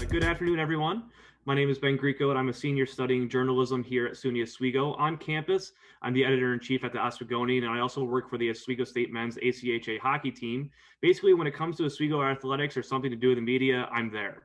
Good afternoon, everyone. My name is Ben Greco, and I'm a senior studying journalism here at SUNY Oswego. On campus, I'm the editor-in-chief at the Oswegonian, and I also work for the Oswego State men's ACHA hockey team. Basically, when it comes to Oswego athletics or something to do with the media, I'm there.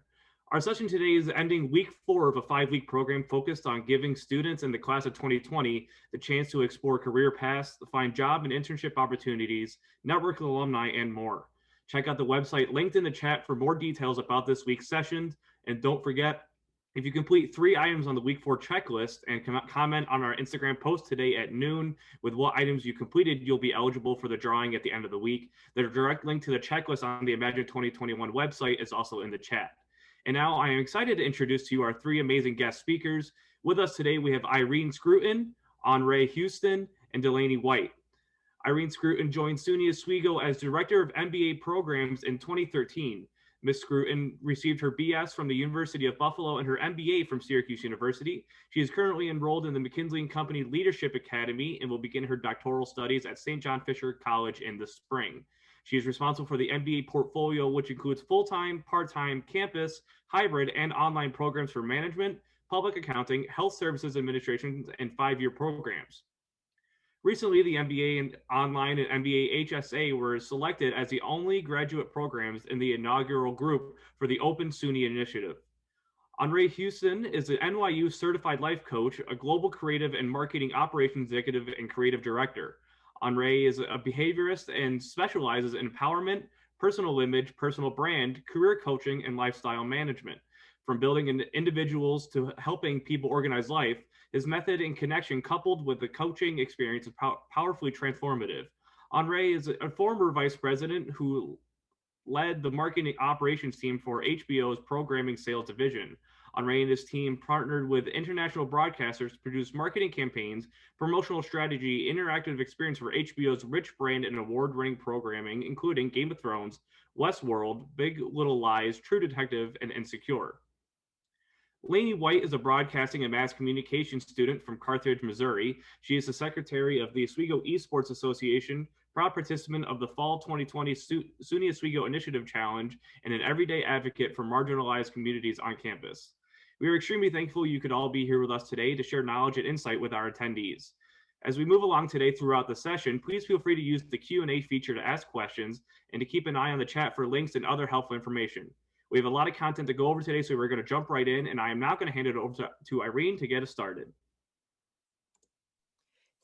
Our session today is ending week 4 of a 5-week program focused on giving students in the class of 2020 the chance to explore career paths, find job and internship opportunities, network with alumni, and more. Check out the website linked in the chat for more details about this week's sessions. And don't forget, if you complete 3 items on the week 4 checklist and comment on our Instagram post today at noon with what items you completed, you'll be eligible for the drawing at the end of the week. The direct link to the checklist on the Imagine 2021 website is also in the chat. And now I am excited to introduce to you our 3 amazing guest speakers. With us today, we have Irene Scruton, Aunrée Houston, and Delaney White. Irene Scruton joined SUNY Oswego as Director of MBA Programs in 2013. Ms. Scruton received her BS from the University of Buffalo and her MBA from Syracuse University. She is currently enrolled in the McKinsey & Company Leadership Academy and will begin her doctoral studies at St. John Fisher College in the spring. She is responsible for the MBA portfolio, which includes full-time, part-time, campus, hybrid, and online programs for management, public accounting, health services administration, and 5-year programs. Recently, the MBA and Online and MBA HSA were selected as the only graduate programs in the inaugural group for the Open SUNY initiative. Aunrée Houston is an NYU certified life coach, a global creative and marketing operations executive and creative director. Aunrée is a behaviorist and specializes in empowerment, personal image, personal brand, career coaching, and lifestyle management. From building individuals to helping people organize life, his method and connection, coupled with the coaching experience, is powerfully transformative. Aunrée is a former vice president who led the marketing operations team for HBO's programming sales division. Aunrée and his team partnered with international broadcasters to produce marketing campaigns, promotional strategy, interactive experience for HBO's rich brand and award-winning programming, including Game of Thrones, Westworld, Big Little Lies, True Detective, and Insecure. Delaney White is a broadcasting and mass communication student from Carthage, Missouri. She is the secretary of the Oswego Esports Association, proud participant of the Fall 2020 SUNY Oswego Initiative Challenge, and an everyday advocate for marginalized communities on campus. We are extremely thankful you could all be here with us today to share knowledge and insight with our attendees. As we move along today throughout the session, please feel free to use the Q&A feature to ask questions and to keep an eye on the chat for links and other helpful information. We have a lot of content to go over today, so we're going to jump right in, and I am now going to hand it over to Irene to get us started.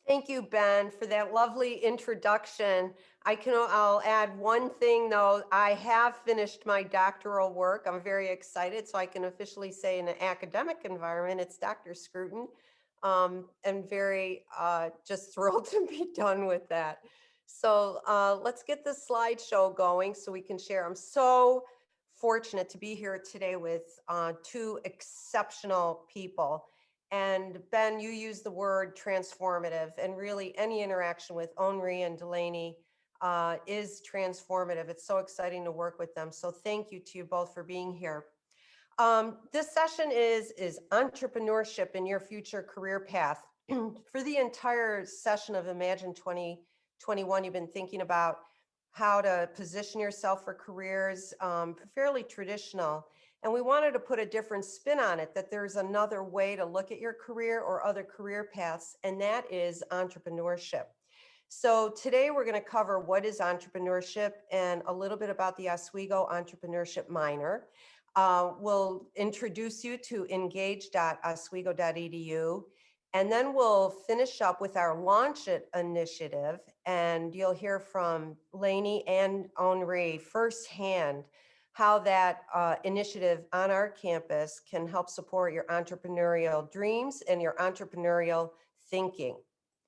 Thank you, Ben, for that lovely introduction. I'll add one thing, though. I have finished my doctoral work. I'm very excited, so I can officially say in an academic environment, it's Dr. Scruton. And very just thrilled to be done with that. So let's get the slideshow going so we can share. I'm so fortunate to be here today with 2 exceptional people. And Ben, you used the word transformative, and really any interaction with Aunrée and Delaney is transformative. It's so exciting to work with them. So thank you to you both for being here. This session is entrepreneurship in your future career path. For the entire session of Imagine 2021, you've been thinking about how to position yourself for careers, fairly traditional. And we wanted to put a different spin on it, that there's another way to look at your career or other career paths, and that is entrepreneurship. So today we're going to cover what is entrepreneurship and a little bit about the Oswego Entrepreneurship Minor. We'll introduce you to engage.oswego.edu. And then we'll finish up with our Launch It initiative, and you'll hear from Delaney and Aunrée firsthand how that initiative on our campus can help support your entrepreneurial dreams and your entrepreneurial thinking.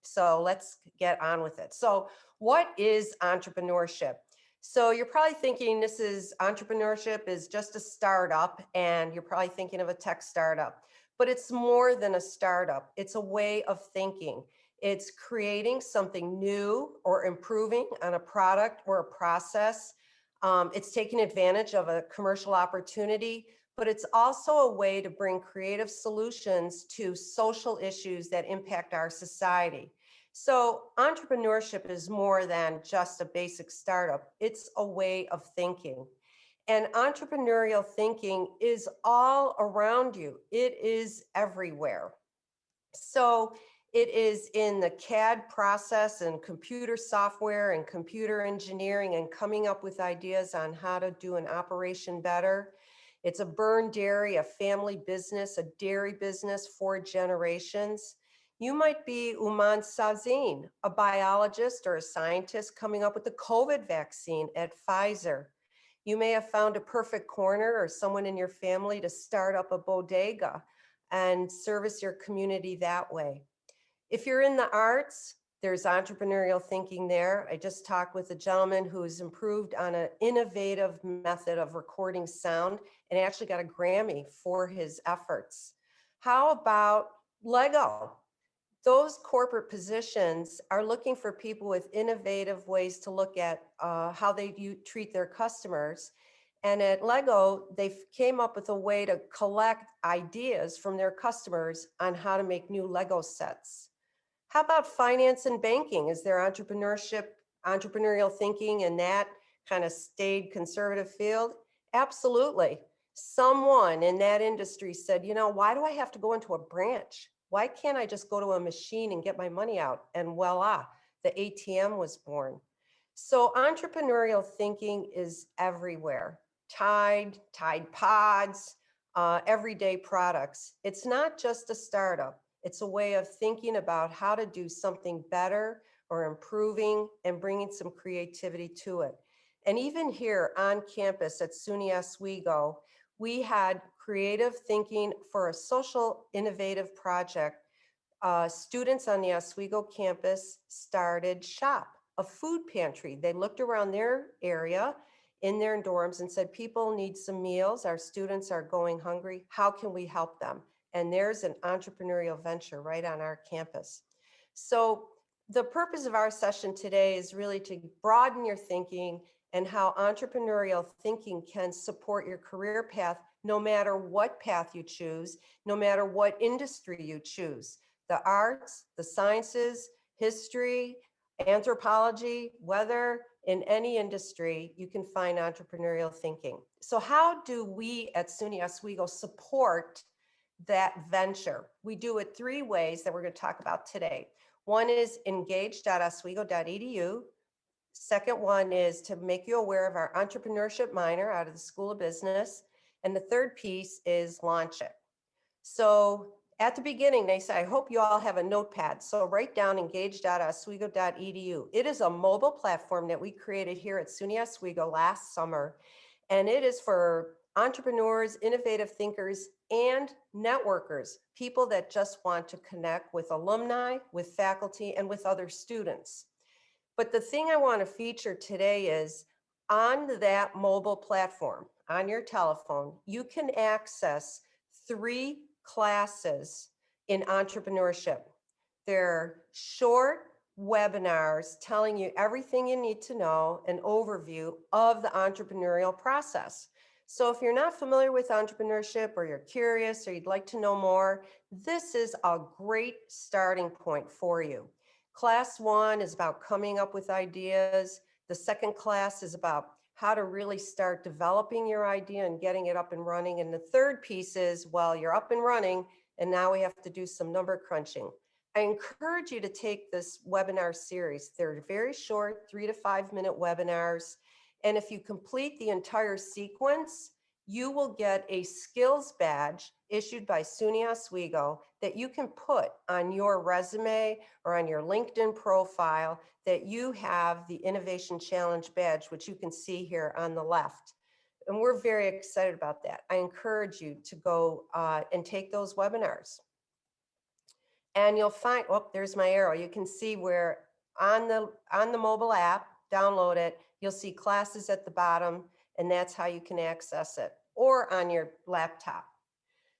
So let's get on with it. So what is entrepreneurship? So you're probably thinking entrepreneurship is just a startup, and you're probably thinking of a tech startup. But it's more than a startup. It's a way of thinking. It's creating something new or improving on a product or a process. It's taking advantage of a commercial opportunity, but it's also a way to bring creative solutions to social issues that impact our society. So entrepreneurship is more than just a basic startup. It's a way of thinking. And entrepreneurial thinking is all around you. It is everywhere. So it is in the CAD process and computer software and computer engineering and coming up with ideas on how to do an operation better. It's a burn dairy, a family business, a dairy business for generations. You might be Uman Sazin, a biologist or a scientist coming up with the COVID vaccine at Pfizer. You may have found a perfect corner or someone in your family to start up a bodega and service your community that way. If you're in the arts, there's entrepreneurial thinking there. I just talked with a gentleman who's improved on an innovative method of recording sound and actually got a Grammy for his efforts. How about Lego? Those corporate positions are looking for people with innovative ways to look at how they treat their customers. And at Lego, they came up with a way to collect ideas from their customers on how to make new Lego sets. How about finance and banking? Is there entrepreneurial thinking in that kind of staid conservative field? Absolutely. Someone in that industry said, you know, why do I have to go into a branch? Why can't I just go to a machine and get my money out? And voila, the ATM was born. So entrepreneurial thinking is everywhere. Tide Pods, everyday products. It's not just a startup. It's a way of thinking about how to do something better or improving and bringing some creativity to it. And even here on campus at SUNY Oswego, we had creative thinking for a social innovative project. Students on the Oswego campus started SHOP, a food pantry. They looked around their area in their dorms and said, people need some meals. Our students are going hungry. How can we help them? And there's an entrepreneurial venture right on our campus. So the purpose of our session today is really to broaden your thinking and how entrepreneurial thinking can support your career path, no matter what path you choose, no matter what industry you choose. The arts, the sciences, history, anthropology, whether in any industry, you can find entrepreneurial thinking. So how do we at SUNY Oswego support that venture? We do it three ways that we're going to talk about today. One is engage.oswego.edu. Second one is to make you aware of our entrepreneurship minor out of the School of Business. And the third piece is launch it. So at the beginning, they say, I hope you all have a notepad. So write down engage.oswego.edu. It is a mobile platform that we created here at SUNY Oswego last summer. And it is for entrepreneurs, innovative thinkers, and networkers, people that just want to connect with alumni, with faculty, and with other students. But the thing I want to feature today is on that mobile platform, on your telephone, you can access 3 classes in entrepreneurship. They're short webinars telling you everything you need to know, an overview of the entrepreneurial process. So if you're not familiar with entrepreneurship or you're curious or you'd like to know more, this is a great starting point for you. Class 1 is about coming up with ideas. The second class is about how to really start developing your idea and getting it up and running. And the third piece is, well, you're up and running, and now we have to do some number crunching. I encourage you to take this webinar series. They're very short, 3 to 5 minute webinars. And if you complete the entire sequence, you will get a skills badge issued by SUNY Oswego that you can put on your resume or on your LinkedIn profile that you have the Innovation Challenge badge, which you can see here on the left. And we're very excited about that. I encourage you to go and take those webinars. And you'll find, oh, there's my arrow. You can see where on the mobile app, download it, you'll see classes at the bottom, and that's how you can access it, or on your laptop.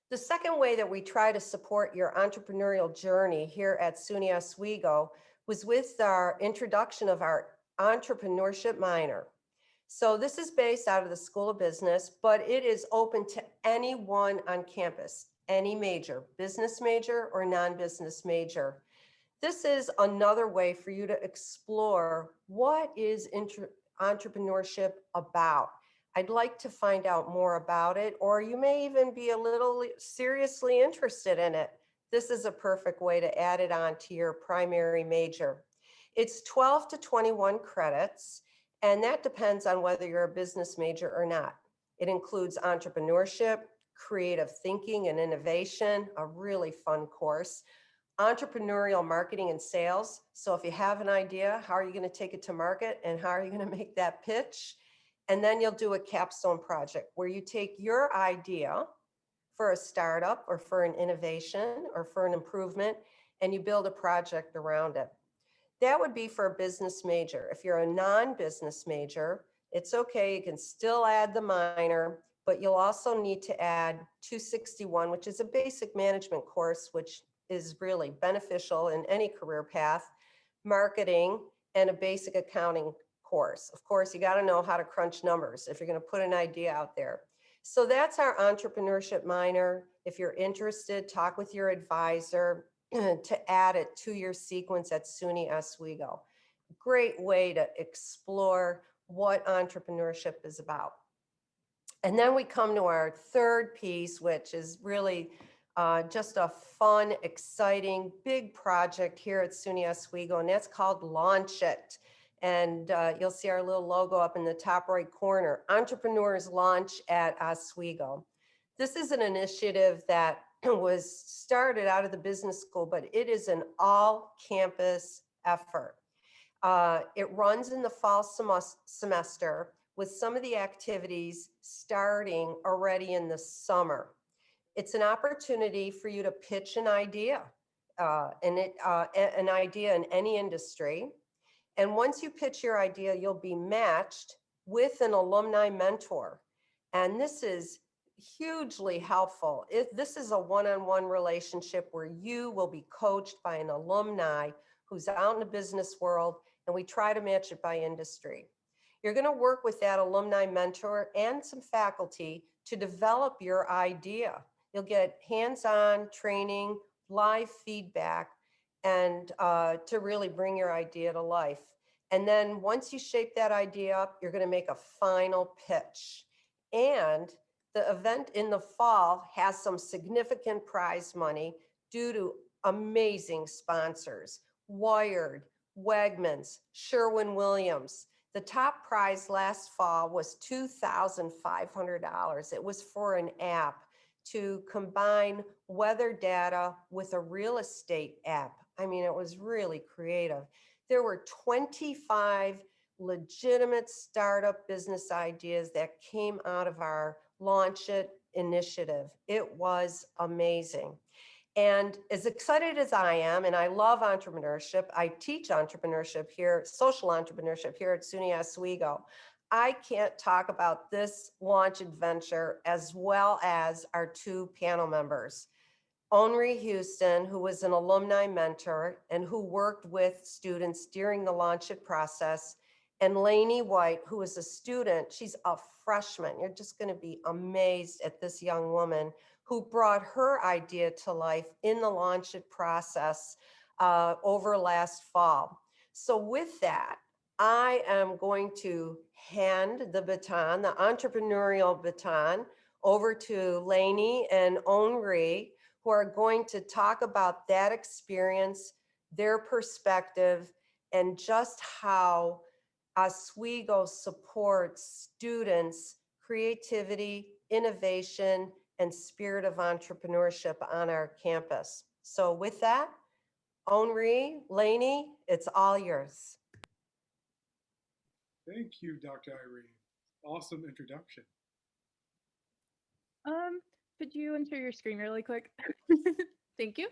The second way that we try to support your entrepreneurial journey here at SUNY Oswego was with our introduction of our entrepreneurship minor. So this is based out of the School of Business, but it is open to anyone on campus, any major, business major or non-business major. This is another way for you to explore what is entrepreneurship about. I'd like to find out more about it, or you may even be a little seriously interested in it. This is a perfect way to add it on to your primary major. It's 12 to 21 credits, and that depends on whether you're a business major or not. It includes entrepreneurship, creative thinking and innovation, a really fun course, entrepreneurial marketing and sales. So if you have an idea, how are you going to take it to market and how are you going to make that pitch? And then you'll do a capstone project where you take your idea for a startup or for an innovation or for an improvement and you build a project around it. That would be for a business major. If you're a non-business major, it's okay. You can still add the minor, but you'll also need to add 261, which is a basic management course, which is really beneficial in any career path, marketing, and a basic accounting course. Of course, you got to know how to crunch numbers if you're going to put an idea out there. So that's our entrepreneurship minor. If you're interested, talk with your advisor to add it to your sequence at SUNY Oswego. Great way to explore what entrepreneurship is about. And then we come to our third piece, which is really just a fun, exciting, big project here at SUNY Oswego, and that's called Launch It. And you'll see our little logo up in the top right corner, Entrepreneurs Launch at Oswego. This is an initiative that was started out of the business school, but it is an all-campus effort. It runs in the fall semester with some of the activities starting already in the summer. It's an opportunity for you to pitch an idea, an idea in any industry. And once you pitch your idea, you'll be matched with an alumni mentor. And this is hugely helpful. This is a one-on-one relationship where you will be coached by an alumni who's out in the business world, and we try to match it by industry. You're going to work with that alumni mentor and some faculty to develop your idea. You'll get hands-on training, live feedback, and to really bring your idea to life. And then once you shape that idea up, you're going to make a final pitch. And the event in the fall has some significant prize money due to amazing sponsors: Wired, Wegmans, Sherwin-Williams. The top prize last fall was $2,500. It was for an app to combine weather data with a real estate app. I mean, it was really creative. There were 25 legitimate startup business ideas that came out of our Launch It initiative. It was amazing. And as excited as I am, and I love entrepreneurship, I teach entrepreneurship here, social entrepreneurship here at SUNY Oswego. I can't talk about this launch adventure as well as our two panel members. Aunrée Houston, who was an alumni mentor and who worked with students during the Launch It process, and Delaney White, who is a student. She's a freshman. You're just going to be amazed at this young woman who brought her idea to life in the Launch It process over last fall. So with that, I am going to hand the baton, the entrepreneurial baton, over to Delaney and Aunrée, who are going to talk about that experience, their perspective, and just how Oswego supports students' creativity, innovation, and spirit of entrepreneurship on our campus. So with that, Aunrée, Delaney, it's all yours. Thank you, Dr. Irene. Awesome introduction. Could you enter your screen really quick? Thank you.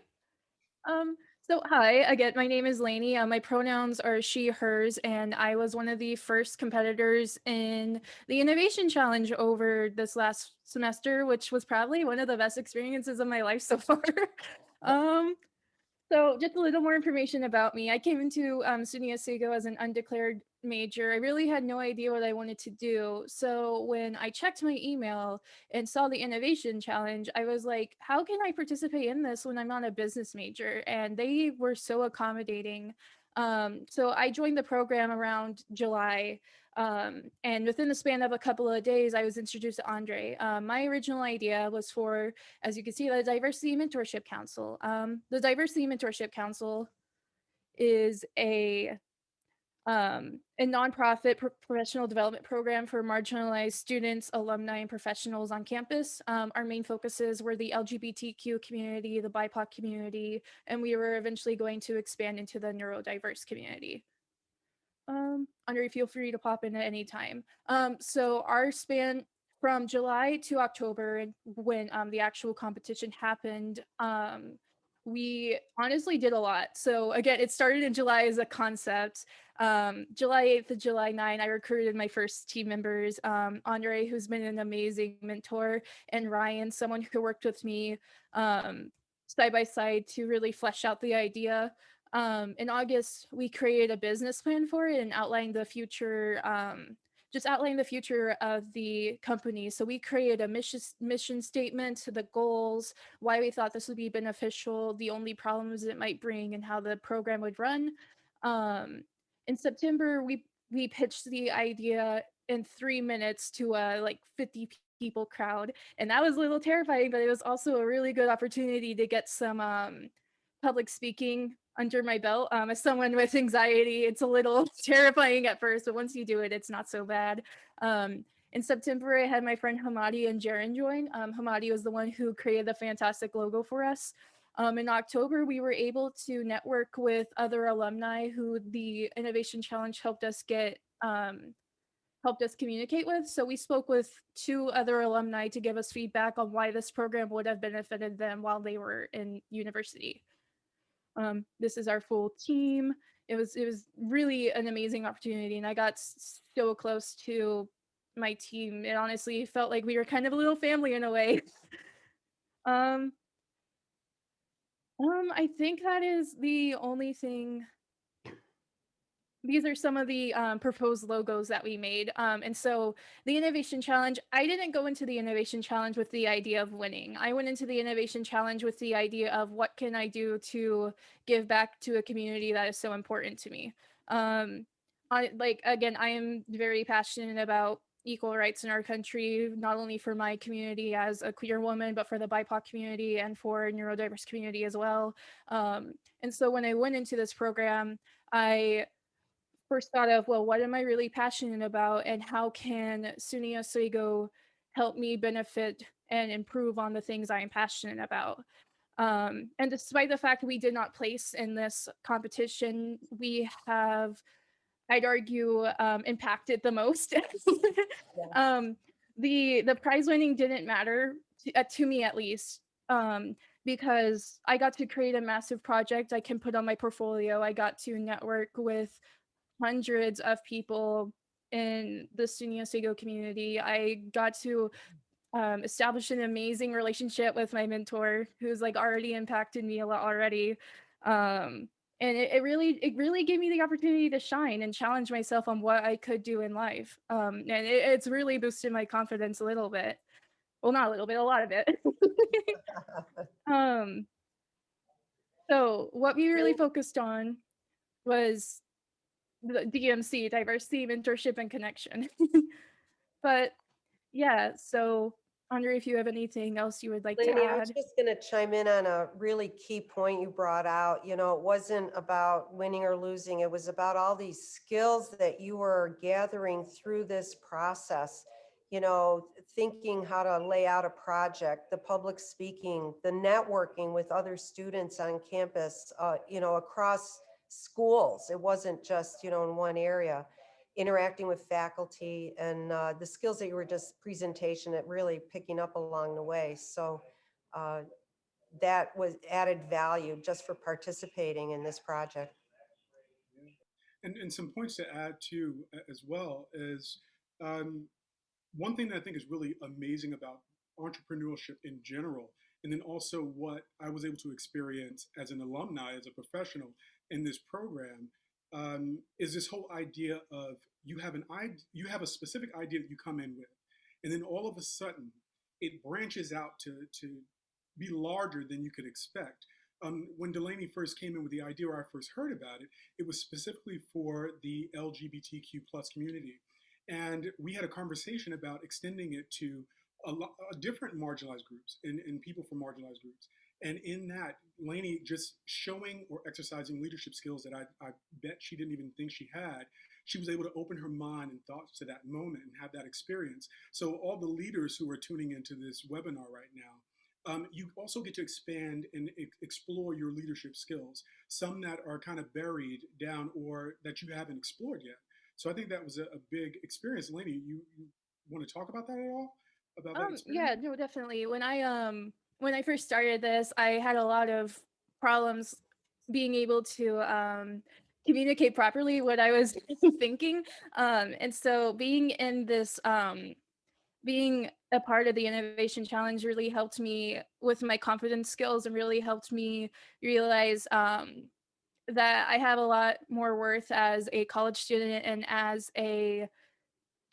So hi, again, my name is Delaney. My pronouns are she, hers, and I was one of the first competitors in the Innovation Challenge over this last semester, which was probably one of the best experiences of my life so far. So just a little more information about me. I came into SUNY Oswego as an undeclared major. I really had no idea what I wanted to do. So when I checked my email and saw the Innovation Challenge, I was like, how can I participate in this when I'm not a business major? And they were so accommodating. So I joined the program around July. And within the span of a couple of days, I was introduced to Aunrée. My original idea was for, as you can see, the Diversity Mentorship Council. The Diversity Mentorship Council is a nonprofit professional development program for marginalized students, alumni, and professionals on campus. Our main focuses were the LGBTQ community, the BIPOC community, and we were eventually going to expand into the neurodiverse community. Aunrée, feel free to pop in at any time. So our span from July to October, when the actual competition happened, we honestly did a lot. So again, it started in July as a concept. July 8th to July 9th, I recruited my first team members, Aunrée, who's been an amazing mentor, and Ryan, someone who worked with me side by side to really flesh out the idea. In August, we created a business plan for it and outlined the future, just outlined the future of the company. So we created a mission statement, the goals, why we thought this would be beneficial, the only problems it might bring, and how the program would run. In September, we pitched the idea in 3 minutes to a like 50 people crowd, and that was a little terrifying, but it was also a really good opportunity to get some public speaking under my belt. As someone with anxiety, it's a little terrifying at first, but once you do it, it's not so bad. In September, I had my friend Hamadi and Jaren join. Hamadi was the one who created the fantastic logo for us. In October, we were able to network with other alumni who the Innovation Challenge helped us communicate with. So we spoke with 2 other alumni to give us feedback on why this program would have benefited them while they were in university. This is our full team. It was really an amazing opportunity, and I got so close to my team. It honestly felt like we were kind of a little family in a way. I think that is the only thing. These are some of the proposed logos that we made. And so the Innovation Challenge, I didn't go into the Innovation Challenge with the idea of winning. I went into the Innovation Challenge with the idea of what can I do to give back to a community that is so important to me. Again, I am very passionate about equal rights in our country, not only for my community as a queer woman, but for the BIPOC community and for neurodiverse community as well. And so when I went into this program, I first thought of, well, what am I really passionate about, and how can SUNY Oswego help me benefit and improve on the things I am passionate about? And despite the fact we did not place in this competition, we have, I'd argue, impacted the most. The prize winning didn't matter to me, at least, because I got to create a massive project I can put on my portfolio. I got to network with hundreds of people in the SUNY Oswego community. I got to establish an amazing relationship with my mentor, who's like already impacted me a lot already. And it really gave me the opportunity to shine and challenge myself on what I could do in life. And it's really boosted my confidence a little bit. Well, not a little bit, a lot of it. So what we really focused on was the DMC, diversity, mentorship, and connection. But yeah, so Aunrée, if you have anything else you would like to Lainey, I was add. just going to chime in on a really key point you brought out. You know, it wasn't about winning or losing. It was about all these skills that you were gathering through this process. You know, thinking how to lay out a project, the public speaking, the networking with other students on campus, you know, across schools. It wasn't just, you know, in one area. Interacting with faculty, and the skills that you were just presentation at really picking up along the way. So that was added value just for participating in this project. And some points to add too as well is one thing that I think is really amazing about entrepreneurship in general, and then also what I was able to experience as an alumni, as a professional in this program, is this whole idea of you have a specific idea that you come in with, and then all of a sudden it branches out to be larger than you could expect. When Delaney first came in with the idea, or I first heard about it, it was specifically for the LGBTQ plus community. And we had a conversation about extending it to different marginalized groups and people from marginalized groups. And in that, Lainey just showing or exercising leadership skills that I bet she didn't even think she had, she was able to open her mind and thoughts to that moment and have that experience. So all the leaders who are tuning into this webinar right now, you also get to expand and explore your leadership skills, some that are kind of buried down or that you haven't explored yet. So I think that was a big experience. Lainey, you want to talk about that at all? About that experience? Yeah, no, definitely. When I first started this, I had a lot of problems being able to communicate properly what I was thinking. And so being a part of the innovation challenge really helped me with my confidence skills and really helped me realize that I have a lot more worth as a college student and as a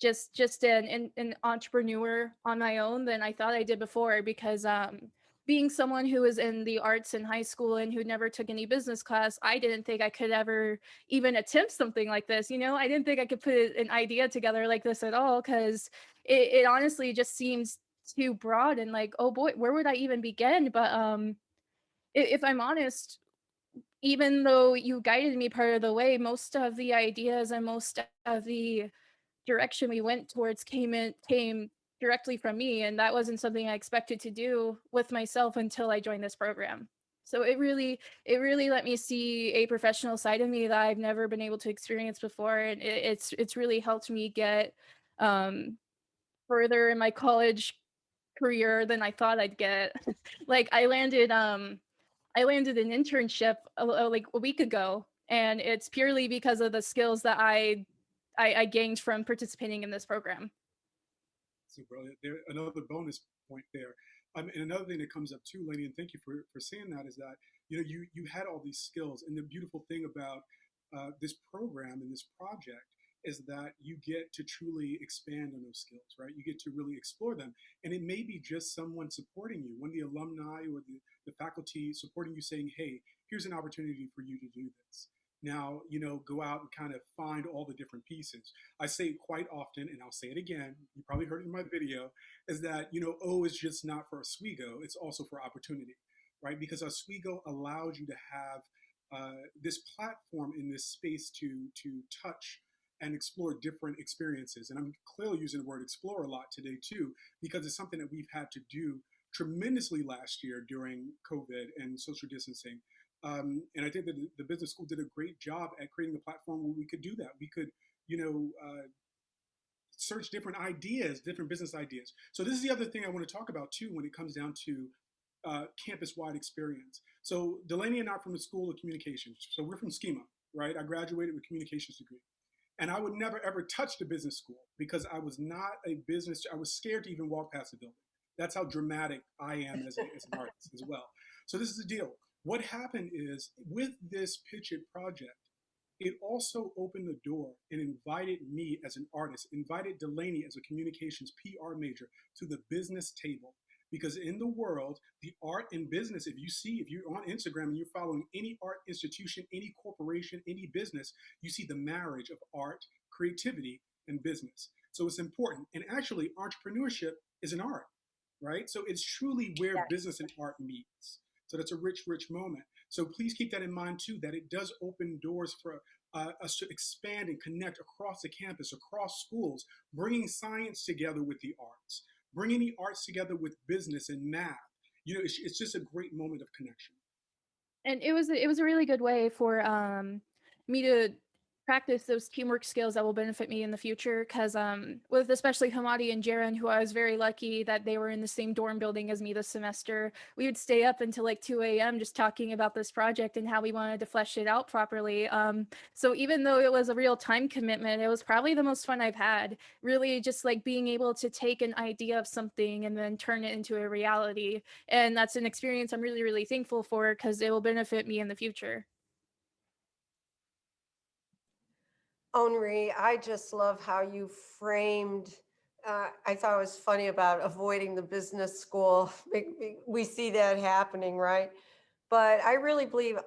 just an entrepreneur on my own than I thought I did before, because being someone who was in the arts in high school and who never took any business class, I didn't think I could ever even attempt something like this. I didn't think I could put an idea together like this at all, because it honestly just seems too broad and like, oh boy, where would I even begin? But if I'm honest, even though you guided me part of the way, most of the ideas and most of the direction we went towards came directly from me, and that wasn't something I expected to do with myself until I joined this program. So it really let me see a professional side of me that I've never been able to experience before, and it's really helped me get um further in my college career than I thought I'd get. Like I landed an internship like a week ago, and it's purely because of the skills that I gained from participating in this program. Super. There, another bonus point there. And another thing that comes up too, Lenny, and thank you for saying that, is that you had all these skills, and the beautiful thing about this program and this project is that you get to truly expand on those skills, right? You get to really explore them, and it may be just someone supporting you, one of the alumni or the faculty supporting you, saying, "Hey, here's an opportunity for you to do this." Now, go out and kind of find all the different pieces. I say it quite often, and I'll say it again, you probably heard it in my video, is that, O is just not for Oswego, it's also for opportunity, right? Because Oswego allows you to have this platform in this space to touch and explore different experiences. And I'm clearly using the word explore a lot today too, because it's something that we've had to do tremendously last year during COVID and social distancing. And I think that the business school did a great job at creating a platform where we could do that. We could, search different ideas, different business ideas. So this is the other thing I want to talk about too when it comes down to campus-wide experience. So Delaney and I are from the School of Communications. So we're from Schema, right? I graduated with a communications degree. And I would never ever touch the business school because I was not a business, I was scared to even walk past the building. That's how dramatic I am as an artist as well. So this is the deal. What happened is, with this Pitch It project, it also opened the door and invited me as an artist, invited Delaney as a communications PR major to the business table. Because in the world, the art and business, if you're on Instagram and you're following any art institution, any corporation, any business, you see the marriage of art, creativity, and business. So it's important. And actually, entrepreneurship is an art, right? So it's truly where business and art meets. So that's a rich, rich moment. So please keep that in mind too, that it does open doors for us to expand and connect across the campus, across schools, bringing science together with the arts, bringing the arts together with business and math. It's just a great moment of connection. And it was a really good way for me to practice those teamwork skills that will benefit me in the future, because with especially Hamadi and Jaron, who I was very lucky that they were in the same dorm building as me this semester, we would stay up until like 2 a.m. just talking about this project and how we wanted to flesh it out properly. So even though it was a real time commitment, it was probably the most fun I've had, really just like being able to take an idea of something and then turn it into a reality. And that's an experience I'm really, really thankful for, because it will benefit me in the future. Aunrée, I just love how you framed. I thought it was funny about avoiding the business school. We see that happening, right? But I really believe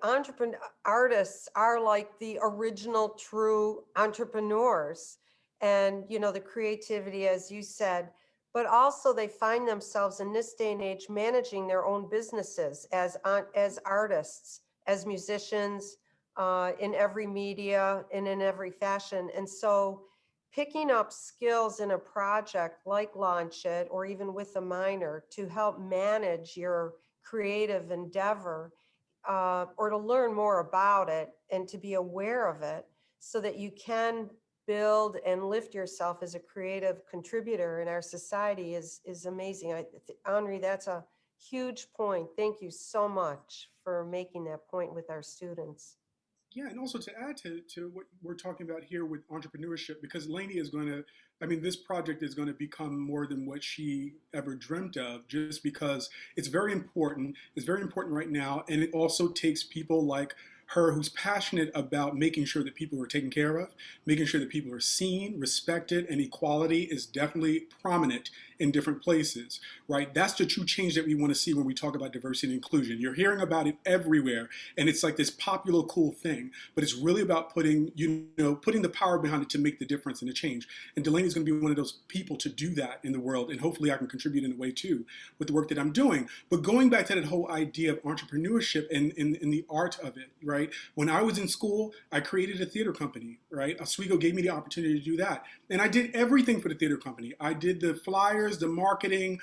artists are like the original true entrepreneurs. and, the creativity, as you said, but also they find themselves in this day and age managing their own businesses as artists, as musicians, in every media and in every fashion. And so picking up skills in a project like Launch It or even with a minor to help manage your creative endeavor, or to learn more about it and to be aware of it so that you can build and lift yourself as a creative contributor in our society is amazing. Aunrée, that's a huge point. Thank you so much for making that point with our students. Yeah, and also to add to what we're talking about here with entrepreneurship, because Lainey is going to, I mean, this project is going to become more than what she ever dreamt of, just because it's very important. It's very important right now. And it also takes people like her who's passionate about making sure that people are taken care of, making sure that people are seen, respected, and equality is definitely prominent in different places, right? That's the true change that we want to see when we talk about diversity and inclusion. You're hearing about it everywhere, and it's like this popular, cool thing, but it's really about putting the power behind it to make the difference and the change. And Delaney's going to be one of those people to do that in the world, and hopefully I can contribute in a way too with the work that I'm doing. But going back to that whole idea of entrepreneurship and in the art of it, right? When I was in school, I created a theater company, right? Oswego gave me the opportunity to do that. And I did everything for the theater company. I did the flyers, the marketing,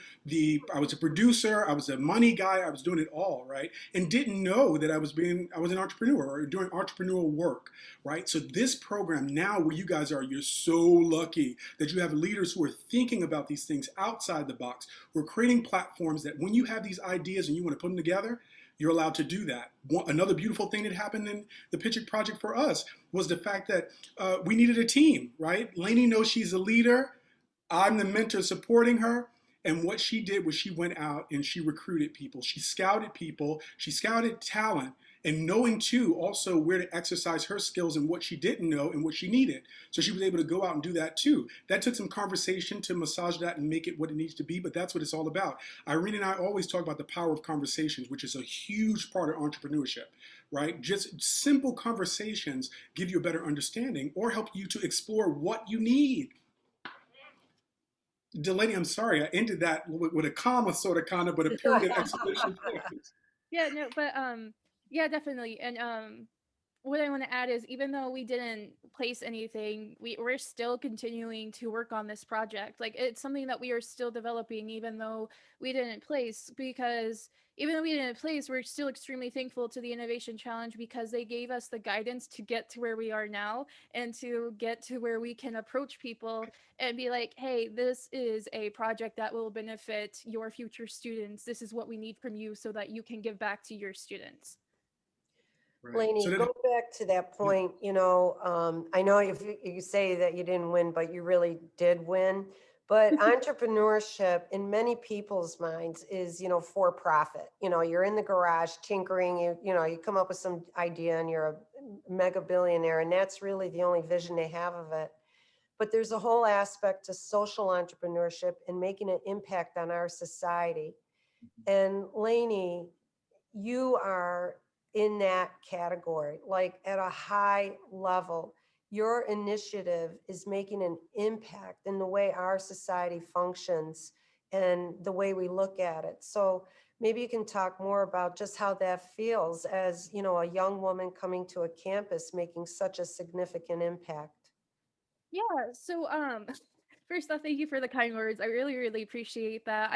I was a producer, I was a money guy, I was doing it all, right? And didn't know that I was an entrepreneur or doing entrepreneurial work, right? So this program now where you guys are, you're so lucky that you have leaders who are thinking about these things outside the box. We're creating platforms that when you have these ideas and you want to put them together, you're allowed to do that. Another beautiful thing that happened in the Pitch It project for us was the fact that we needed a team, right? Lainey knows she's a leader. I'm the mentor supporting her. And what she did was she went out and she recruited people. She scouted people. She scouted talent. And knowing too also where to exercise her skills and what she didn't know and what she needed. So she was able to go out and do that too. That took some conversation to massage that and make it what it needs to be, but that's what it's all about. Irene and I always talk about the power of conversations, which is a huge part of entrepreneurship, right? Just simple conversations give you a better understanding or help you to explore what you need. Delaney, I'm sorry, I ended that with a comma sort of kind of, but a period exclamation point. Yeah, no, but yeah, definitely. And what I want to add is even though we didn't place anything, we're still continuing to work on this project. Like it's something that we are still developing, even though we didn't place, because even though we didn't place, we're still extremely thankful to the Innovation Challenge because they gave us the guidance to get to where we are now and to get to where we can approach people and be like, hey, this is a project that will benefit your future students. This is what we need from you so that you can give back to your students. Right. Lainey, So go back to that point. I know if you say that you didn't win, but you really did win. But entrepreneurship in many people's minds is, for profit. You're in the garage tinkering, you come up with some idea and you're a mega billionaire, and that's really the only vision they have of it. But there's a whole aspect to social entrepreneurship and making an impact on our society. And Lainey, you are in that category, like at a high level. Your initiative is making an impact in the way our society functions and the way we look at it. So maybe you can talk more about just how that feels as, a young woman coming to a campus making such a significant impact. Yeah, so first off, thank you for the kind words. I really, really appreciate that.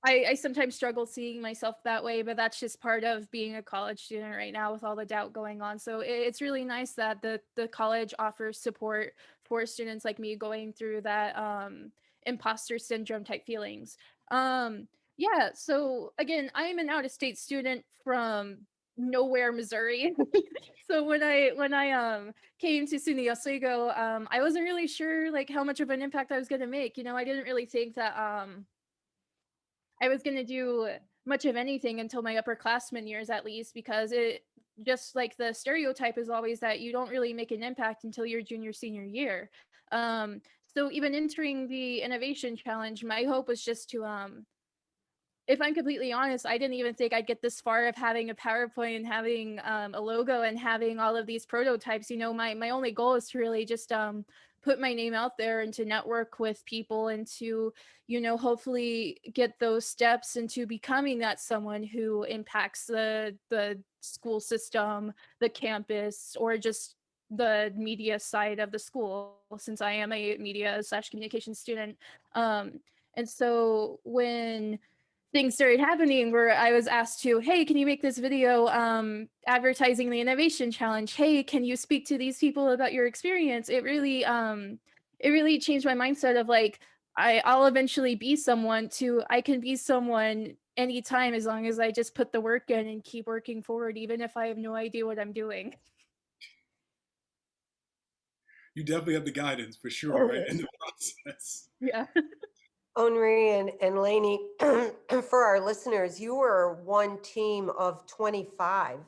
I sometimes struggle seeing myself that way, but that's just part of being a college student right now with all the doubt going on. So it's really nice that the college offers support for students like me going through that imposter syndrome type feelings. Yeah, so again, I am an out-of-state student from nowhere, Missouri. So when I came to SUNY Oswego, I wasn't really sure like how much of an impact I was gonna make. I didn't really think that I was going to do much of anything until my upperclassmen years, at least, because it just like the stereotype is always that you don't really make an impact until your junior, senior year. So even entering the Innovation Challenge, my hope was just to, if I'm completely honest, I didn't even think I'd get this far of having a PowerPoint and having a logo and having all of these prototypes. My only goal is to really just put my name out there and to network with people and to, you know, hopefully get those steps into becoming that someone who impacts the school system, the campus, or just the media side of the school, since I am a media/communication student. And so when things started happening where I was asked to, hey, can you make this video advertising the innovation challenge? Hey, can you speak to these people about your experience? It really changed my mindset of like, I'll eventually be someone to, I can be someone anytime as long as I just put the work in and keep working forward, even if I have no idea what I'm doing. You definitely have the guidance for sure, right? In the process. Yeah. Aunrée and Lainey, for our listeners, you were one team of 25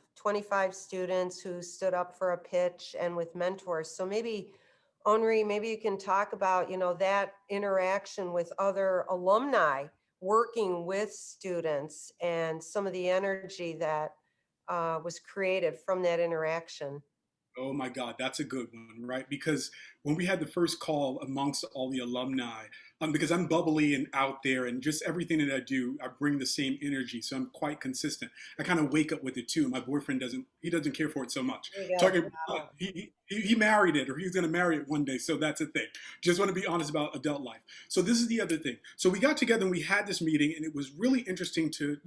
students who stood up for a pitch and with mentors. So maybe, Aunrée, maybe you can talk about, you know, that interaction with other alumni, working with students, and some of the energy that was created from that interaction. Oh my God, that's a good one, right? Because when we had the first call amongst all the alumni, because I'm bubbly and out there, and just everything that I do, I bring the same energy, so I'm quite consistent. I kind of wake up with it too. My boyfriend doesn't care for it so much. There you go. Talking, Wow. he married it, or he's going to marry it one day, so that's a thing. Just want to be honest about adult life. So this is the other thing. So we got together and we had this meeting, and it was really interesting to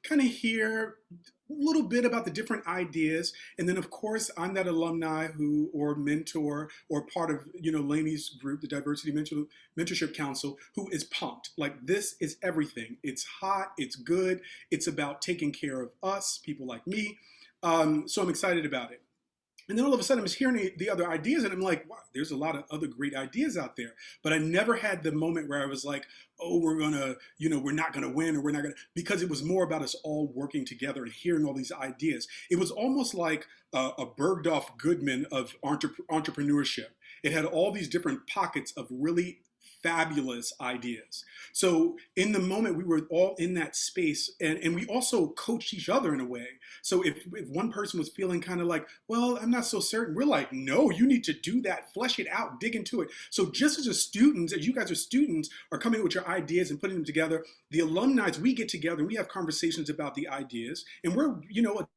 kind of hear a little bit about the different ideas. And then of course I'm that alumni who, or mentor, or part of Laney's group, the Diversity Mentorship Council, who is pumped. Like, this is everything. It's hot, it's good, it's about taking care of us, people like me. So I'm excited about it. And then all of a sudden I'm just hearing the other ideas, and I'm like, wow, there's a lot of other great ideas out there. But I never had the moment where I was like, oh, we're not gonna win, or we're not gonna, because it was more about us all working together and hearing all these ideas. It was almost like a Bergdorf Goodman of entrepreneurship. It had all these different pockets of really fabulous ideas. So in the moment, we were all in that space, and we also coached each other in a way. So if one person was feeling kind of like, well, I'm not so certain, we're like, no, you need to do that, flesh it out, dig into it. So just as a student, as you guys are students, are coming up with your ideas and putting them together, the alumni, we get together and we have conversations about the ideas, and we're,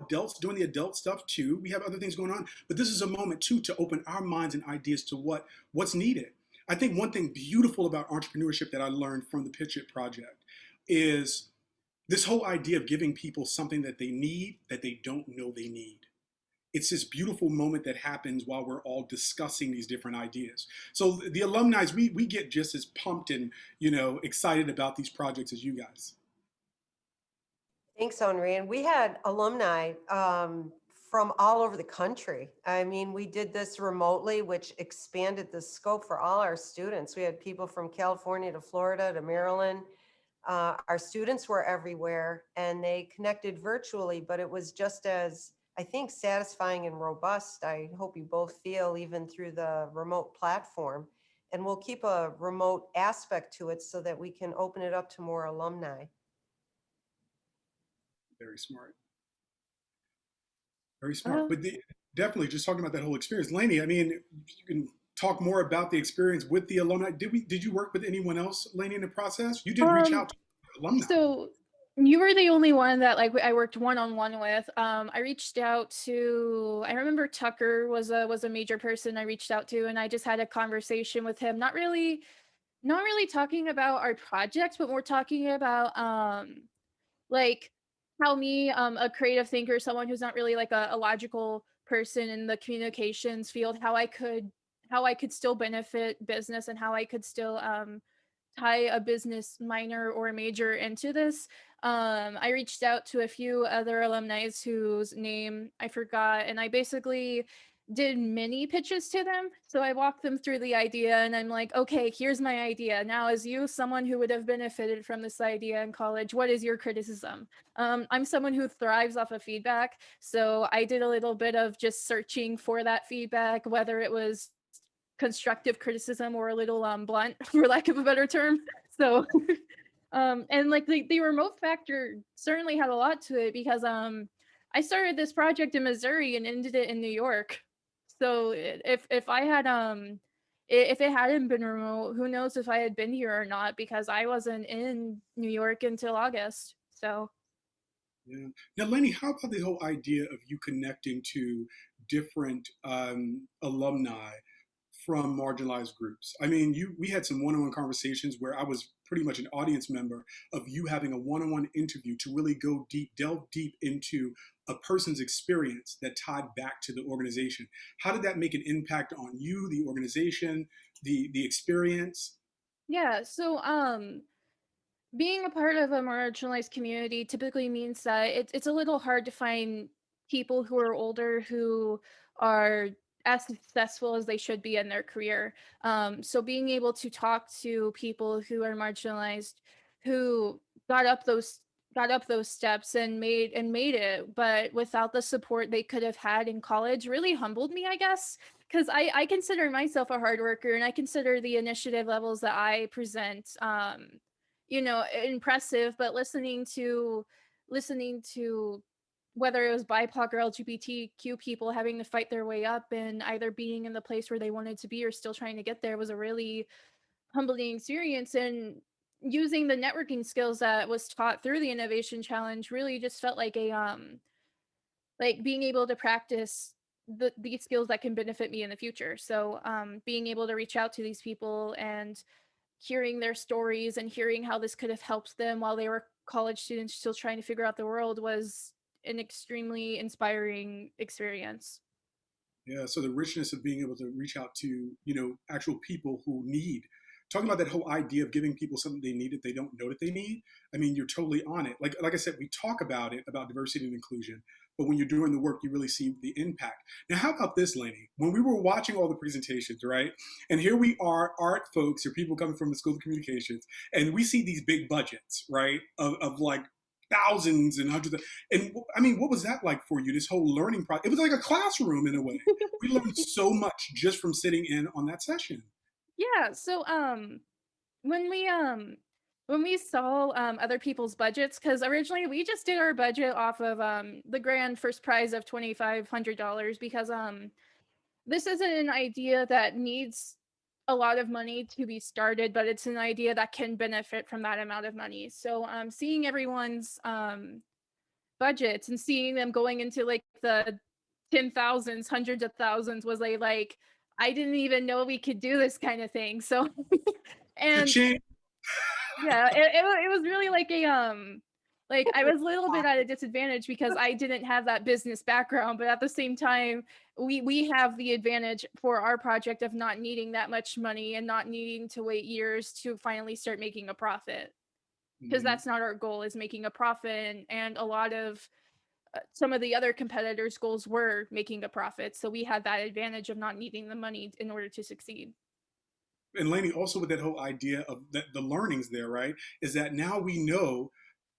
adults doing the adult stuff too. We have other things going on, but this is a moment too to open our minds and ideas to what's needed. I think one thing beautiful about entrepreneurship that I learned from the Pitch It project is this whole idea of giving people something that they need that they don't know they need. It's this beautiful moment that happens while we're all discussing these different ideas. So the alumni, we get just as pumped and excited about these projects as you guys. Thanks, Aunrée. And we had alumni from all over the country. I mean, we did this remotely, which expanded the scope for all our students. We had people from California to Florida to Maryland. Our students were everywhere, and they connected virtually, but it was just as, I think, satisfying and robust. I hope you both feel, even through the remote platform. And we'll keep a remote aspect to it so that we can open it up to more alumni. Very smart. Very smart. But definitely just talking about that whole experience. Lainey, I mean, you can talk more about the experience with the alumni. Did you work with anyone else, Lainey, in the process? You did reach out to alumni. So you were the only one that I worked one-on-one with. I reached out to, I remember Tucker was a major person I reached out to, and I just had a conversation with him, not really talking about our project, but more talking about like how me, a creative thinker, someone who's not really like a logical person in the communications field, how I could still benefit business, and how I could still tie a business minor or major into this. I reached out to a few other alumni whose name I forgot, and I basically did mini pitches to them. So I walked them through the idea, and I'm like, okay, here's my idea. Now, as you, someone who would have benefited from this idea in college, what is your criticism? I'm someone who thrives off of feedback. So I did a little bit of just searching for that feedback, whether it was constructive criticism or a little blunt, for lack of a better term. So and like the remote factor certainly had a lot to it, because I started this project in Missouri and ended it in New York. So if I had if it hadn't been remote, who knows if I had been here or not, because I wasn't in New York until August. So Yeah. Now, Lenny, how about the whole idea of you connecting to different alumni from marginalized groups? I mean, we had some one-on-one conversations where I was pretty much an audience member of you having a one-on-one interview to really go deep, delve deep into a person's experience that tied back to the organization. How did that make an impact on you, the organization, the experience? yeah, so being a part of a marginalized community typically means that it's a little hard to find people who are older who are as successful as they should be in their career. So being able to talk to people who are marginalized, who got up those got up those steps and made it, but without the support they could have had in college, really humbled me, I guess. Because I consider myself a hard worker, and I consider the initiative levels that I present impressive, but listening to whether it was BIPOC or LGBTQ people having to fight their way up and either being in the place where they wanted to be or still trying to get there was a really humbling experience. And using the networking skills that was taught through the innovation challenge really just felt like a like being able to practice these skills that can benefit me in the future. So being able to reach out to these people and hearing their stories and hearing how this could have helped them while they were college students still trying to figure out the world was an extremely inspiring experience. Yeah, so the richness of being able to reach out to, actual people who need, talking about that whole idea of giving people something they need that they don't know that they need. I mean, you're totally on it. Like I said, we talk about it, about diversity and inclusion, but when you're doing the work, you really see the impact. Now, how about this, Lainey? When we were watching all the presentations, right? And here we are, art folks, or people coming from the School of Communications, and we see these big budgets, right? Of like thousands and hundreds of, and I mean, what was that like for you, this whole learning process? It was like a classroom in a way. We learned so much just from sitting in on that session. Yeah, so when we saw other people's budgets, because originally we just did our budget off of the grand first prize of $2,500, because this isn't an idea that needs a lot of money to be started, but it's an idea that can benefit from that amount of money. So seeing everyone's budgets and seeing them going into like the 10,000s, hundreds of thousands was like I didn't even know we could do this kind of thing. So and Cha-ching. yeah, it was really like a like I was a little bit at a disadvantage because I didn't have that business background, but at the same time, we have the advantage for our project of not needing that much money and not needing to wait years to finally start making a profit. Because Mhm. that's not our goal, is making a profit, and a lot of some of the other competitors' goals were making a profit. So we had that advantage of not needing the money in order to succeed. And Lainey, also with that whole idea of that, the learnings there, right? Is that now we know,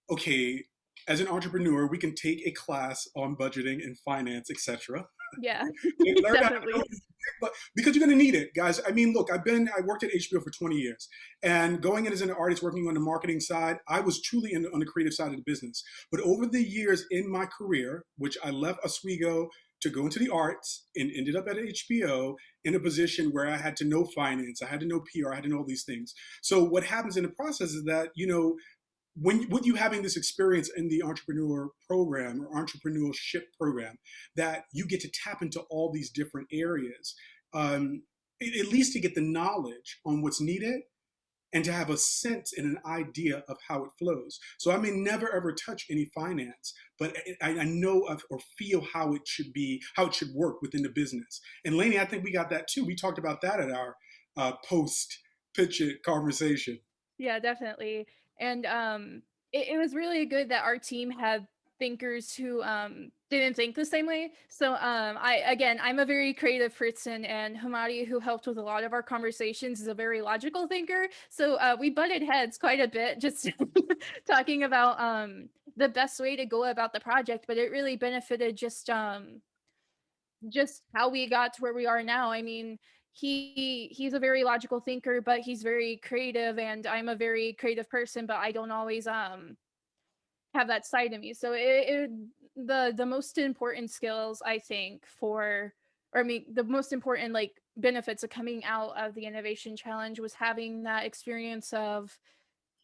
okay, as an entrepreneur, we can take a class on budgeting and finance, etc. Yeah, Learn how to know, definitely. but because you're going to need it, guys. I mean, look, I worked at HBO for 20 years, and going in as an artist, working on the marketing side, I was truly on the creative side of the business. But over the years in my career, which I left Oswego to go into the arts and ended up at HBO in a position where I had to know finance, I had to know PR, I had to know all these things. So what happens in the process is that, when with you having this experience in the entrepreneur program or entrepreneurship program, that you get to tap into all these different areas, um, at least to get the knowledge on what's needed and to have a sense and an idea of how it flows. So I may never ever touch any finance, but I know of or feel how it should be, how it should work within the business. And Lainey, I think we got that too. We talked about that at our post pitch it conversation. Yeah, definitely. And it was really good that our team had thinkers who didn't think the same way. So I'm a very creative person, and Hamadi, who helped with a lot of our conversations, is a very logical thinker. So we butted heads quite a bit, just talking about the best way to go about the project, but it really benefited just how we got to where we are now. I mean, he's a very logical thinker, but he's very creative, and I'm a very creative person, but I don't always have that side of me. So the most important skills, I think, for or I mean the most important like benefits of coming out of the Innovation Challenge was having that experience of,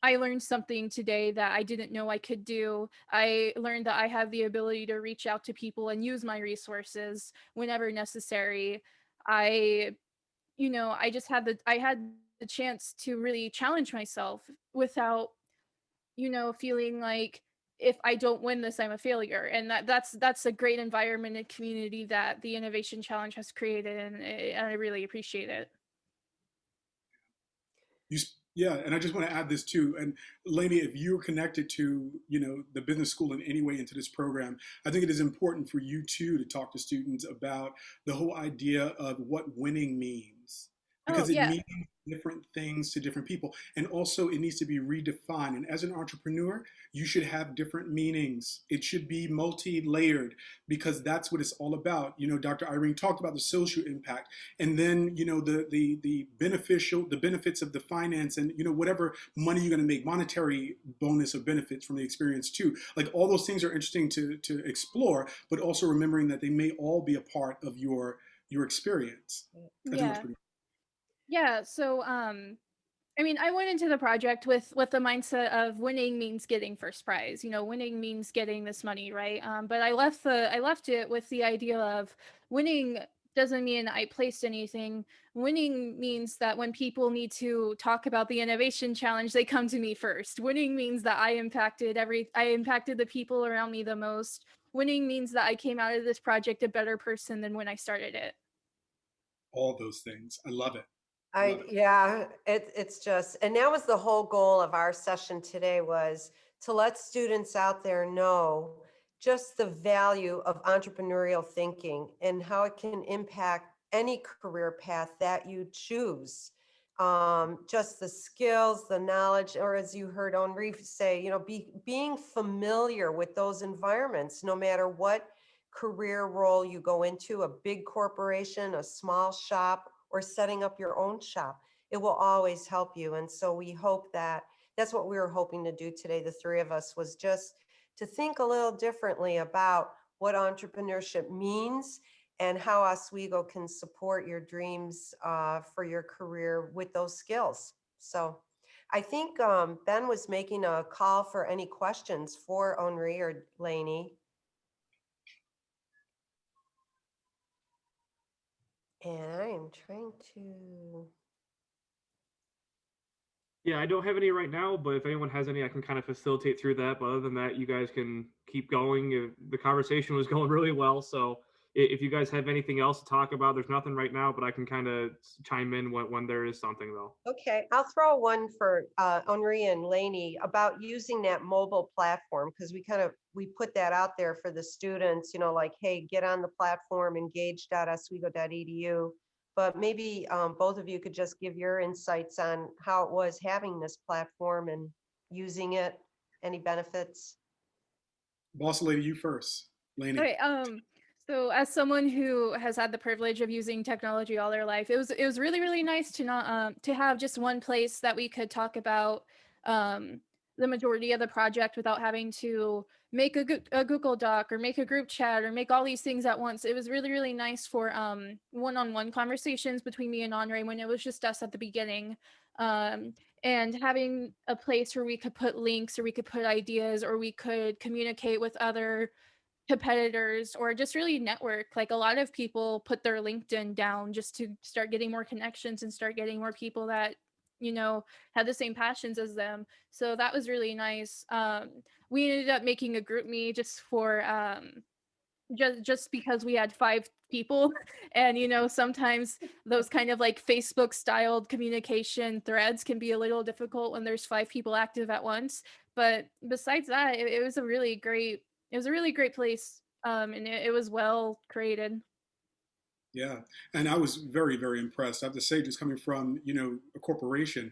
I learned something today that I didn't know I could do. I learned that I have the ability to reach out to people and use my resources whenever necessary. I, I had the chance to really challenge myself without, feeling like if I don't win this, I'm a failure. And that's a great environment and community that the Innovation Challenge has created, and I really appreciate it. Yeah, and I just want to add this too. And Delaney, if you're connected to, the business school in any way into this program, I think it is important for you too to talk to students about the whole idea of what winning means, Oh because it yeah. means different things to different people. And also it needs to be redefined. And as an entrepreneur, you should have different meanings. It should be multi-layered, because that's what it's all about. Dr. Irene talked about the social impact, and then the benefits of the finance, and whatever money you're going to make, monetary bonus or benefits from the experience too. Like, all those things are interesting to explore, but also remembering that they may all be a part of your experience as an Yeah. entrepreneur. Yeah. So I went into the project with the mindset of winning means getting first prize. Winning means getting this money, right? But I left it with the idea of winning doesn't mean I placed anything. Winning means that when people need to talk about the Innovation Challenge, they come to me first. Winning means that I impacted the people around me the most. Winning means that I came out of this project a better person than when I started it. All those things. I love it. Yeah, it's just, and that was the whole goal of our session today, was to let students out there know just the value of entrepreneurial thinking and how it can impact any career path that you choose. Just the skills, the knowledge, or as you heard Aunrée say, being familiar with those environments, no matter what career role you go into, a big corporation, a small shop, or setting up your own shop. It will always help you. And so we hope that's what we were hoping to do today, the three of us, was just to think a little differently about what entrepreneurship means and how Oswego can support your dreams for your career with those skills. So I think Ben was making a call for any questions for Aunrée or Delaney. And I am trying to. Yeah, I don't have any right now, but if anyone has any, I can kind of facilitate through that. But other than that, you guys can keep going. The conversation was going really well. So if you guys have anything else to talk about, there's nothing right now, but I can kind of chime in when there is something, though. Okay, I'll throw one for Aunrée and Delaney about using that mobile platform, because we put that out there for the students, like, hey, get on the platform, engage.oswego.edu. But maybe both of you could just give your insights on how it was having this platform and using it, any benefits. Boss lady, you first. Delaney. Okay. So as someone who has had the privilege of using technology all their life, it was really, really nice to not to have just one place that we could talk about the majority of the project without having to make a Google Doc or make a group chat or make all these things at once. It was really, really nice for one-on-one conversations between me and Aunrée when it was just us at the beginning. And having a place where we could put links, or we could put ideas, or we could communicate with other competitors, or just really network. Like, a lot of people put their LinkedIn down just to start getting more connections and start getting more people that had the same passions as them. So that was really nice. We ended up making a group me just for just because we had 5 people, and sometimes those kind of like Facebook styled communication threads can be a little difficult when there's 5 people active at once. But besides that, it was a really great place, and it was well created. Yeah, and I was very, very impressed. I have to say, just coming from a corporation,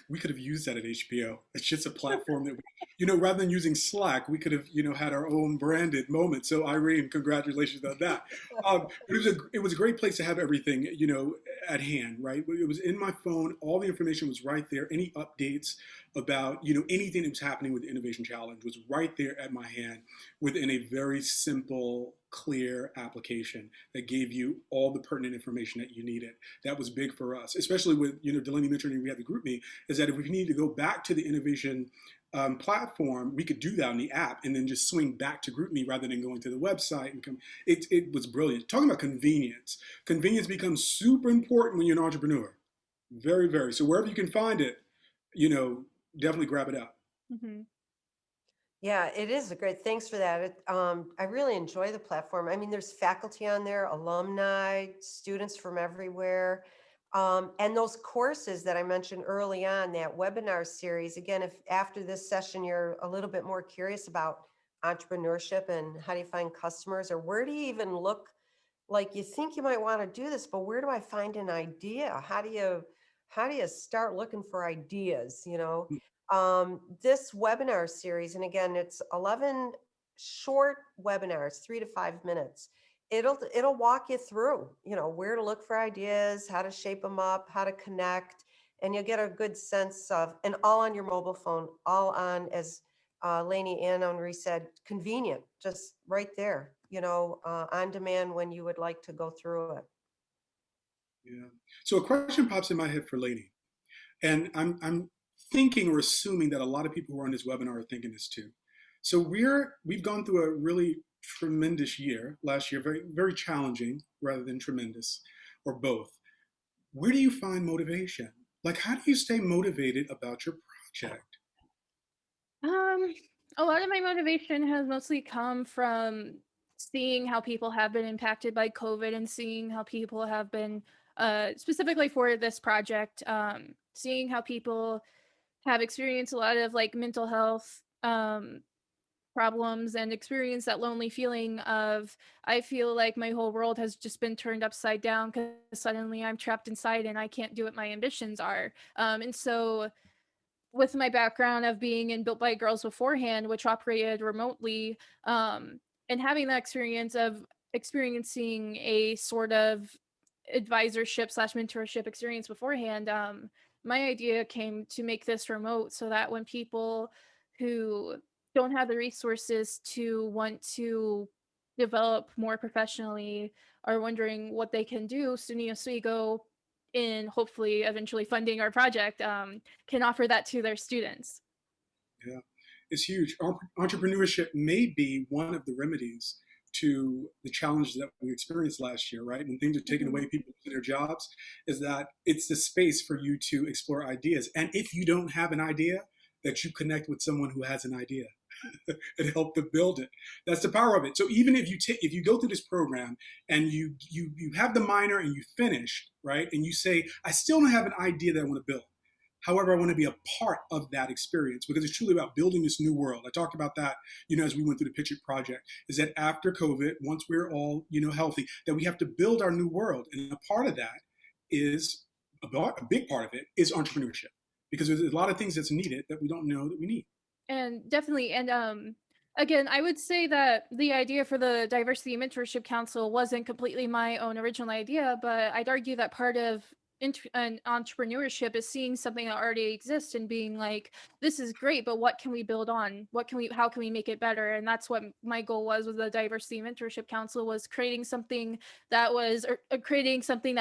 we could have used that at HBO. It's just a platform that rather than using Slack, we could have had our own branded moment. So Irene, congratulations on that. It was a great place to have everything at hand, right? It was in my phone. All the information was right there. Any updates about anything that was happening with the Innovation Challenge was right there at my hand, within a very simple clear application that gave you all the pertinent information that you needed. That was big for us, especially with, Delaney mentioning we had the GroupMe, is that if we need to go back to the innovation platform, we could do that on the app and then just swing back to GroupMe rather than going to the website. And it was brilliant. Talking about convenience. Convenience becomes super important when you're an entrepreneur. Very, very. So wherever you can find it, definitely grab it up. Mm-hmm. Yeah, it is a great, thanks for that. I really enjoy the platform. I mean, there's faculty on there, alumni, students from everywhere. And those courses that I mentioned early on, that webinar series, again, if after this session, you're a little bit more curious about entrepreneurship and how do you find customers, or where do you even look, like you think you might want to do this, but where do I find an idea? How do you start looking for ideas, this webinar series, and again, it's 11 short webinars, 3 to 5 minutes. It'll walk you through, where to look for ideas, how to shape them up, how to connect, and you'll get a good sense of, and all on your mobile phone, all on, as Lainey and Aunrée said, convenient, just right there, on demand when you would like to go through it. Yeah. So a question pops in my head for Lainey, and I'm thinking or assuming that a lot of people who are on this webinar are thinking this too. So we've gone through a really tremendous year last year, very, very challenging rather than tremendous, or both. Where do you find motivation? Like, how do you stay motivated about your project? A lot of my motivation has mostly come from seeing how people have been impacted by COVID and seeing how people have been, specifically for this project, seeing how people have experienced a lot of like mental health problems and experience that lonely feeling of, I feel like my whole world has just been turned upside down because suddenly I'm trapped inside and I can't do what my ambitions are. And so with my background of being in Built by Girls beforehand, which operated remotely, and having that experience of experiencing a sort of advisorship slash mentorship experience beforehand, my idea came to make this remote so that when people who don't have the resources to want to develop more professionally are wondering what they can do, SUNY Oswego, in hopefully eventually funding our project, can offer that to their students. Yeah, it's huge. Entrepreneurship may be one of the remedies to the challenges that we experienced last year, right? When things are taken away, people lose their jobs, is that it's the space for you to explore ideas. And if you don't have an idea, that you connect with someone who has an idea and help to build it. That's the power of it. So even if you go through this program and you have the minor and you finish, right? And you say, I still don't have an idea that I want to build. However, I want to be a part of that experience because it's truly about building this new world. I talked about that, as we went through the Pitch It project, is that after COVID, once we're all, healthy, that we have to build our new world. And a part of that is, a big part of it is entrepreneurship, because there's a lot of things that's needed that we don't know that we need. And definitely, and again, I would say that the idea for the Diversity Mentorship Council wasn't completely my own original idea, but I'd argue that part of an entrepreneurship is seeing something that already exists and being like, this is great, but what can we build on? How can we make it better? And that's what my goal was with the Diversity Mentorship Council, was creating something that was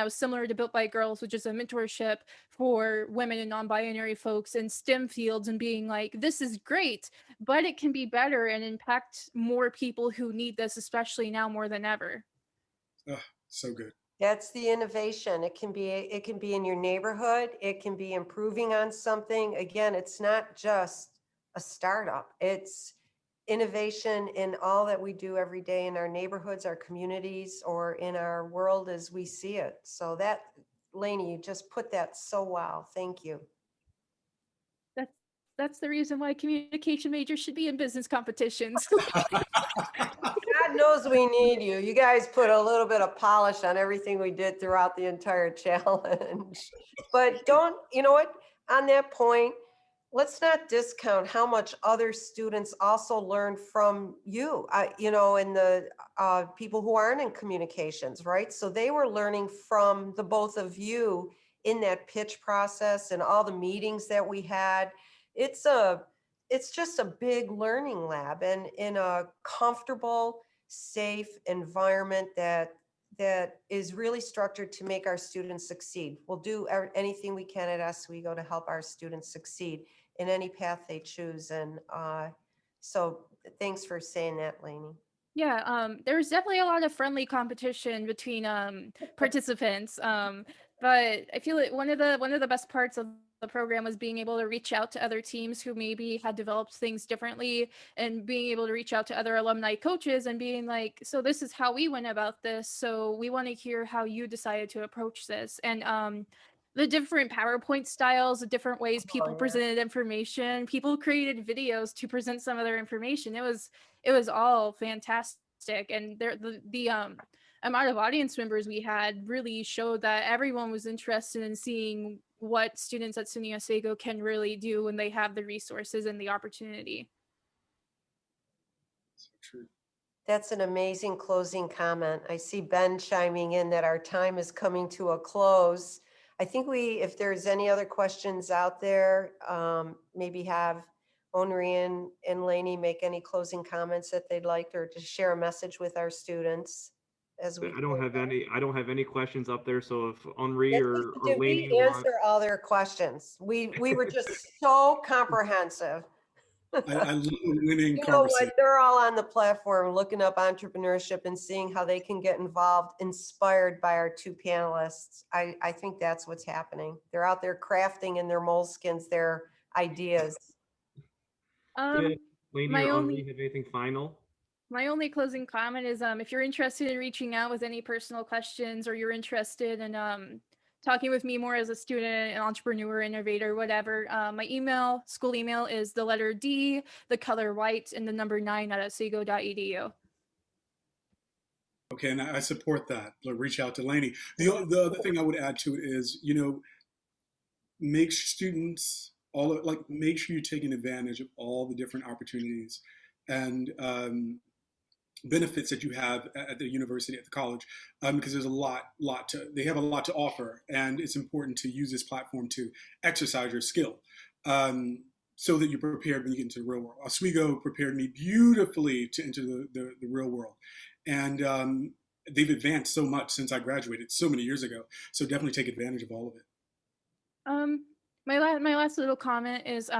similar to Built by Girls, which is a mentorship for women and non-binary folks in STEM fields, and being like, this is great, but it can be better and impact more people who need this, especially now more than ever. Oh, so good. That's the innovation. It can be in your neighborhood. It can be improving on something. Again, it's not just a startup. It's innovation in all that we do every day in our neighborhoods, our communities, or in our world as we see it. So that, Lainey, you just put that so well. Thank you. That's the reason why communication majors should be in business competitions. God knows we need you. You guys put a little bit of polish on everything we did throughout the entire challenge. But you know what? On that point, let's not discount how much other students also learn from you, and the people who aren't in communications, right? So they were learning from the both of you in that pitch process and all the meetings that we had. It's just a big learning lab, and in a comfortable, safe environment that is really structured to make our students succeed. We'll do anything we can at Oswego to help our students succeed in any path they choose. And so thanks for saying that, Lainey. Yeah, there's definitely a lot of friendly competition between participants. But I feel like one of the best parts of the program was being able to reach out to other teams who maybe had developed things differently, and being able to reach out to other alumni coaches and being like, so this is how we went about this. So we want to hear how you decided to approach this. And the different PowerPoint styles, the different ways people presented information, people created videos to present some of their information. It was all fantastic. And the amount of audience members we had really showed that everyone was interested in seeing what students at SUNY Oswego can really do when they have the resources and the opportunity. So true. That's an amazing closing comment. I see Ben chiming in that our time is coming to a close. I think if there's any other questions out there, maybe have Aunrée and Lainey make any closing comments that they'd like, or to share a message with our students as we. I don't have any questions up there. So if Aunrée or Did Lainey we want, answer all their questions? We were just so comprehensive. I love winning You know conversation. what? They're all on the platform looking up entrepreneurship and seeing how they can get involved, inspired by our two panelists. I think that's what's happening. They're out there crafting in their moleskins their ideas. Lainey my or only- Aunrée have anything final? My only closing comment is if you're interested in reaching out with any personal questions, or you're interested in talking with me more as a student, an entrepreneur, innovator, whatever, my school email is the letter D, the color white, and the number 9 at oswego.edu. Okay, and I support that. Reach out to Lainey. The other thing I would add to it is, make students make sure you're taking advantage of all the different opportunities and benefits that you have at the university, at the college, because there's they have a lot to offer, and it's important to use this platform to exercise your skill, so that you're prepared when you get into the real world. Oswego prepared me beautifully to enter the real world, and they've advanced so much since I graduated so many years ago. So definitely take advantage of all of it. My last little comment is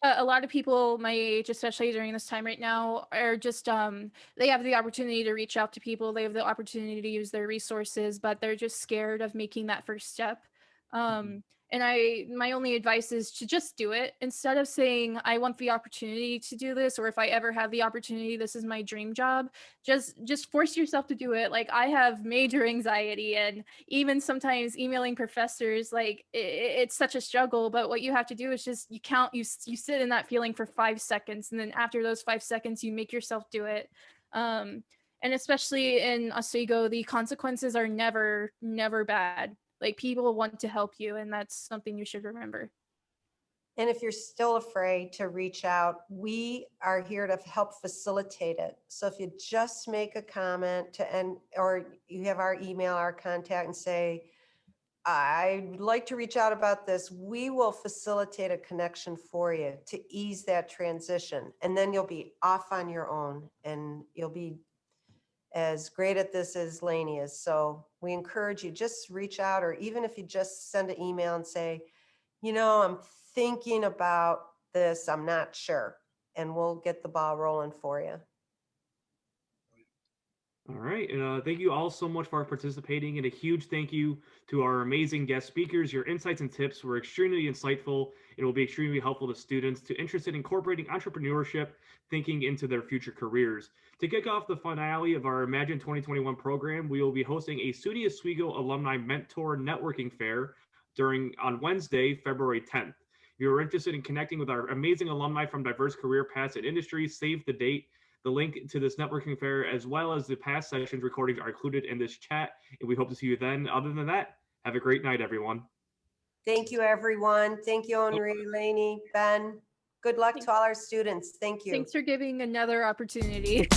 a lot of people my age, especially during this time right now, are just they have the opportunity to reach out to people, they have the opportunity to use their resources, but they're just scared of making that first step. And my only advice is to just do it. Instead of saying, I want the opportunity to do this, or if I ever have the opportunity, this is my dream job, just force yourself to do it. Like, I have major anxiety, and even sometimes emailing professors, like it's such a struggle, but what you have to do is just, you sit in that feeling for 5 seconds. And then after those 5 seconds, you make yourself do it. And especially in Oswego, the consequences are never bad. Like, people want to help you, and that's something you should remember. And if you're still afraid to reach out, we are here to help facilitate it. So if you just make a comment or you have our email, our contact, and say, I'd like to reach out about this, we will facilitate a connection for you to ease that transition. And then you'll be off on your own, and you'll be as great at this as Lainey is. So we encourage you, just reach out, or even if you just send an email and say, I'm thinking about this, I'm not sure, and we'll get the ball rolling for you. All right. And thank you all so much for participating. And a huge thank you to our amazing guest speakers. Your insights and tips were extremely insightful. It will be extremely helpful to students interested in incorporating entrepreneurship thinking into their future careers. To kick off the finale of our Imagine 2021 program, we will be hosting a SUNY Oswego Alumni Mentor Networking Fair on Wednesday, February 10th. If you are interested in connecting with our amazing alumni from diverse career paths and industries, save the date. The link to this networking fair, as well as the past sessions recordings, are included in this chat, and we hope to see you then. Other than that, have a great night, everyone. Thank you, everyone. Thank you, Aunrée, Lainey, Ben. Good luck to all our students. Thank you. Thanks for giving another opportunity.